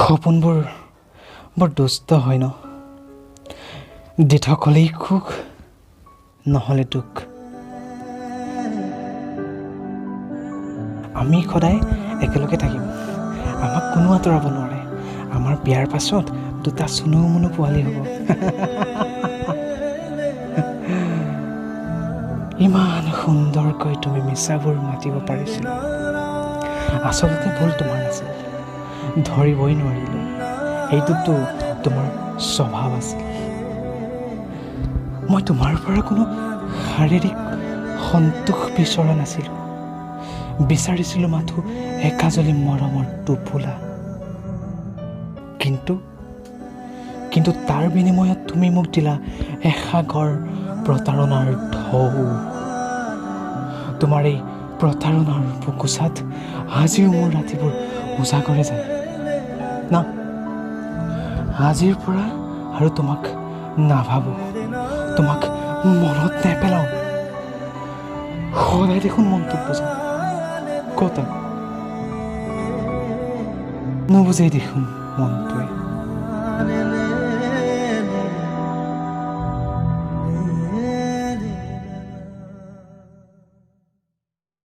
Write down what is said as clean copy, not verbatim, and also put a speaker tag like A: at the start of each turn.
A: সপোনবোৰ বৰ দুষ্ট হয় ন। দি থকলেই সুখ নহ'লে দুখ। আমি সদায় একেলগে থাকিম, আমাক কোনো আঁতৰাব নোৱাৰে। আমাৰ বিয়াৰ পাছত 2টা চুনু মুনু পোৱালি হ'ব। ইমান সুন্দৰকৈ তুমি মিছাবোৰ মাতিব পাৰিছিলা। আচলতে ভুল তোমাৰ নাছিল, ধৰিবই নোৱাৰিলোঁ। এইটোতো তোমাৰ স্বভাৱ আছিল। মই তোমাৰ পৰা কোনো শাৰীৰিক সন্তোষ বিচৰা নাছিলোঁ, বিচাৰিছিলোঁ মাথো একাজলি মৰমৰ টোপোলা। কিন্তু তাৰ বিনিময়ত তুমি মোক দিলা এসাগৰ প্ৰতাৰণাৰ ঢৌ। তোমাৰ এই প্ৰতাৰণাৰ বুকুচাত আজিও মোৰ ৰাতিবোৰ উজাগৰে যায় না। আজিৰ পৰা আৰু তোমাক নাভাবোঁ, তোমাক মনত নেপেলাওঁ। সদায় দেখোন মনটোক বুজাওঁ, ক'তা নুবুজেই দেখোন মনটোৱে।